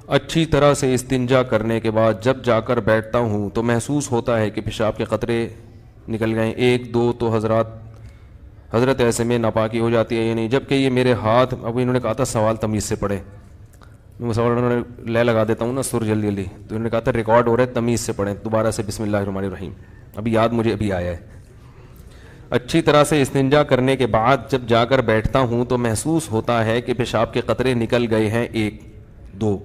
اچھی طرح سے استنجا کرنے کے بعد جب جا کر بیٹھتا ہوں تو محسوس ہوتا ہے کہ پیشاب کے قطرے نکل گئے، ایک دو تو حضرت ایسے میں ناپاکی ہو جاتی ہے یا نہیں؟ جبکہ یہ میرے ہاتھ، اب انہوں نے کہا تھا سوال تمیز سے پڑھے، میں سوال انہوں نے لے لگا دیتا ہوں نا سر جلدی جلدی، تو انہوں نے کہا تھا ریکارڈ ہو رہا ہے تمیز سے پڑھیں، دوبارہ سے بسم اللہ الرحمن الرحیم، ابھی یاد مجھے ابھی آیا ہے۔ اچھی طرح سے استنجا کرنے کے بعد جب جا کر بیٹھتا ہوں تو محسوس ہوتا ہے کہ پیشاب کے قطرے نکل گئے ہیں، ایک دو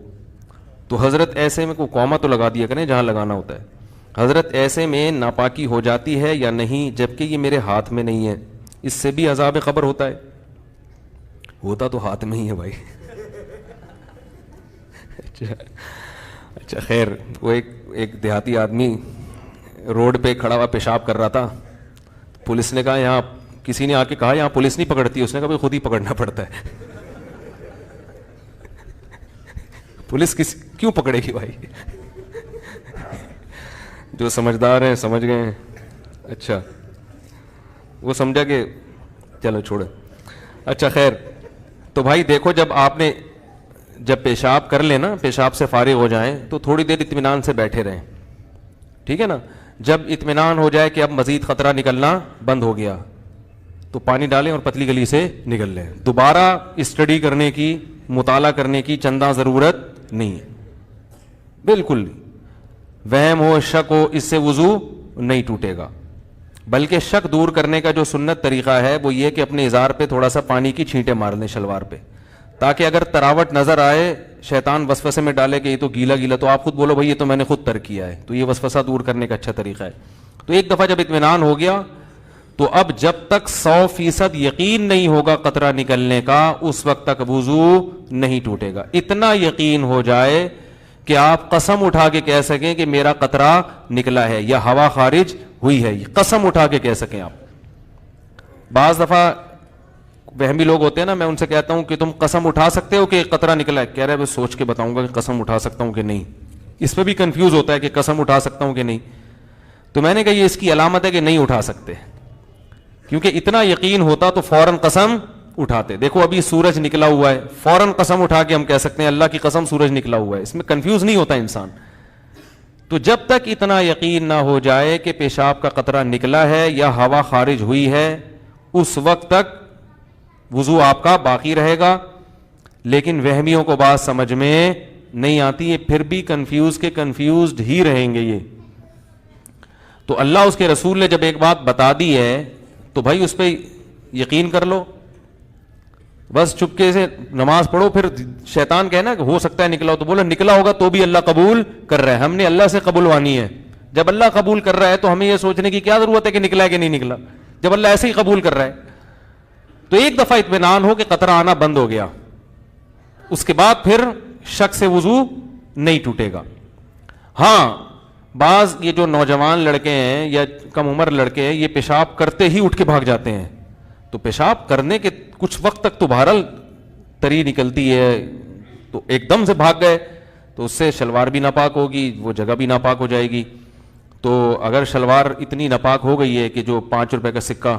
تو حضرت ایسے میں کو قوما تو لگا دیا کریں جہاں لگانا ہوتا ہے، حضرت ایسے میں ناپاکی ہو جاتی ہے یا نہیں؟ جبکہ یہ میرے ہاتھ میں نہیں ہے، اس سے بھی عذاب قبر ہوتا ہے؟ ہوتا تو ہاتھ میں ہی ہے بھائی۔ اچھا خیر، وہ ایک دیہاتی آدمی روڈ پہ کھڑا ہوا پیشاب کر رہا تھا، پولیس نے کہا یہاں، کسی نے آ کے کہا یہاں پولیس نہیں پکڑتی، اس نے کہا خود ہی پکڑنا پڑتا ہے۔ پولیس کیوں پکڑے گی بھائی؟ جو سمجھدار ہیں سمجھ گئے ہیں۔ اچھا وہ سمجھا کہ چلو چھوڑے۔ اچھا خیر، تو بھائی دیکھو جب پیشاب کر لیں نا، پیشاب سے فارغ ہو جائیں تو تھوڑی دیر اطمینان سے بیٹھے رہیں، ٹھیک ہے نا؟ جب اطمینان ہو جائے کہ اب مزید خطرہ نکلنا بند ہو گیا تو پانی ڈالیں اور پتلی گلی سے نکل لیں۔ دوبارہ اسٹڈی کرنے کی، مطالعہ کرنے کی چندہ ضرورت نہیں ہے، بالکل وہم ہو شک ہو اس سے وضو نہیں ٹوٹے گا، بلکہ شک دور کرنے کا جو سنت طریقہ ہے وہ یہ کہ اپنے ازار پہ تھوڑا سا پانی کی چھینٹیں مار لیں شلوار پہ، تاکہ اگر تراوٹ نظر آئے شیطان وسوسے میں ڈالے کہ یہ تو گیلا گیلا، تو آپ خود بولو بھائی یہ تو میں نے خود ترک کیا ہے، تو یہ وسوسہ دور کرنے کا اچھا طریقہ ہے۔ تو ایک دفعہ جب اطمینان ہو گیا تو اب جب تک 100% یقین نہیں ہوگا قطرہ نکلنے کا اس وقت تک وضو نہیں ٹوٹے گا۔ اتنا یقین ہو جائے کہ آپ قسم اٹھا کے کہہ سکیں کہ میرا قطرہ نکلا ہے یا ہوا خارج ہوئی ہے، قسم اٹھا کے کہہ سکیں آپ۔ بعض دفعہ وہمی لوگ ہوتے ہیں نا، میں ان سے کہتا ہوں کہ تم قسم اٹھا سکتے ہو کہ قطرہ نکلا ہے؟ کہہ رہے میں سوچ کے بتاؤں گا کہ قسم اٹھا سکتا ہوں کہ نہیں۔ اس پہ بھی کنفیوز ہوتا ہے کہ قسم اٹھا سکتا ہوں کہ نہیں، تو میں نے کہا یہ اس کی علامت ہے کہ نہیں اٹھا سکتے، کیونکہ اتنا یقین ہوتا تو فوراً قسم اٹھاتے۔ دیکھو ابھی سورج نکلا ہوا ہے، فوراً قسم اٹھا کے ہم کہہ سکتے ہیں اللہ کی قسم سورج نکلا ہوا ہے، اس میں کنفیوز نہیں ہوتا انسان۔ تو جب تک اتنا یقین نہ ہو جائے کہ پیشاب کا قطرہ نکلا ہے یا ہوا خارج ہوئی ہے اس وقت تک وضو آپ کا باقی رہے گا۔ لیکن وہمیوں کو بات سمجھ میں نہیں آتی ہے، پھر بھی کنفیوزڈ ہی رہیں گے یہ۔ تو اللہ اس کے رسول نے جب ایک بات بتا دی ہے تو بھائی اس پہ یقین کر لو، بس چپکے سے نماز پڑھو۔ پھر شیطان کہنا کہ ہو سکتا ہے نکلا ہو، تو بولو نکلا ہوگا تو بھی اللہ قبول کر رہا ہے، ہم نے اللہ سے قبولوانی ہے۔ جب اللہ قبول کر رہا ہے تو ہمیں یہ سوچنے کی کیا ضرورت ہے کہ نکلا ہے کہ نہیں نکلا، جب اللہ ایسے ہی قبول کر رہا ہے۔ تو ایک دفعہ اطمینان ہو کہ قطرہ آنا بند ہو گیا، اس کے بعد پھر شک سے وضو نہیں ٹوٹے گا۔ ہاں بعض یہ جو نوجوان لڑکے ہیں یا کم عمر لڑکے ہیں، یہ پیشاب کرتے ہی اٹھ کے بھاگ جاتے ہیں، تو پیشاب کرنے کے کچھ وقت تک تو بہرحال تری نکلتی ہے، تو ایک دم سے بھاگ گئے تو اس سے شلوار بھی ناپاک ہوگی، وہ جگہ بھی ناپاک ہو جائے گی۔ تو اگر شلوار اتنی ناپاک ہو گئی ہے کہ جو 5 روپے کا سکہ،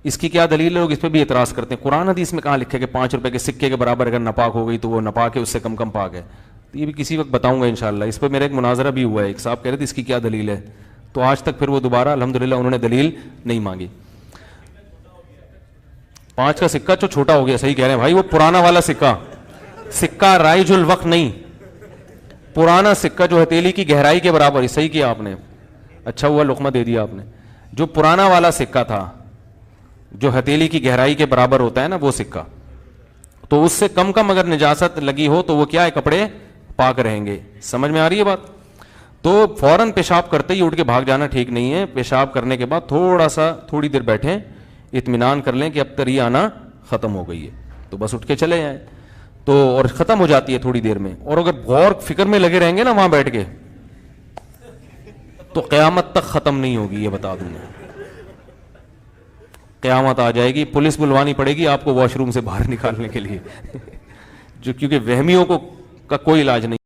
اس کی کیا دلیل ہے؟ لوگ اس پہ بھی اعتراض کرتے ہیں، قرآن حدیث میں کہاں لکھے کہ 5 روپے کے سکے کے برابر اگر ناپاک ہو گئی تو وہ ناپاک ہے، اس سے کم پاک ہے؟ تو یہ بھی کسی وقت بتاؤں گا انشاءاللہ۔ اس پہ میرا ایک مناظرہ بھی ہوا ہے، ایک صاحب کہہ رہے تھے اس کی کیا دلیل ہے، تو آج تک پھر وہ دوبارہ الحمدللہ انہوں نے دلیل نہیں مانگی۔ 5 کا سکہ جو چھوٹا ہو گیا، صحیح کہہ رہے ہیں بھائی، وہ پرانا والا سکہ رائج الوقت نہیں، پرانا سکہ جو ہتھیلی کی گہرائی کے برابر ہے، صحیح کیا آپ نے، اچھا ہوا لقمہ دے دیا آپ نے۔ جو پرانا والا سکہ تھا جو ہتھیلی کی گہرائی کے برابر ہوتا ہے نا وہ سکہ، تو اس سے کم اگر نجاست لگی ہو تو وہ کیا ہے، کپڑے پاک رہیں گے۔ سمجھ میں آ رہی ہے بات؟ تو فوراً پیشاب کرتے ہی اٹھ کے بھاگ جانا ٹھیک نہیں ہے۔ پیشاب کرنے کے بعد تھوڑی دیر بیٹھیں، اطمینان کر لیں کہ اب تری آنا ختم ہو گئی ہے، تو بس اٹھ کے چلے جائیں، تو اور ختم ہو جاتی ہے تھوڑی دیر میں۔ اور اگر غور فکر میں لگے رہیں گے نا وہاں بیٹھ کے تو قیامت تک ختم نہیں ہوگی، یہ بتا دوں میں۔ قیامت آ جائے گی، پولیس بلوانی پڑے گی آپ کو واش روم سے باہر نکالنے کے لیے، جو کیونکہ وہمیوں کا کوئی علاج نہیں۔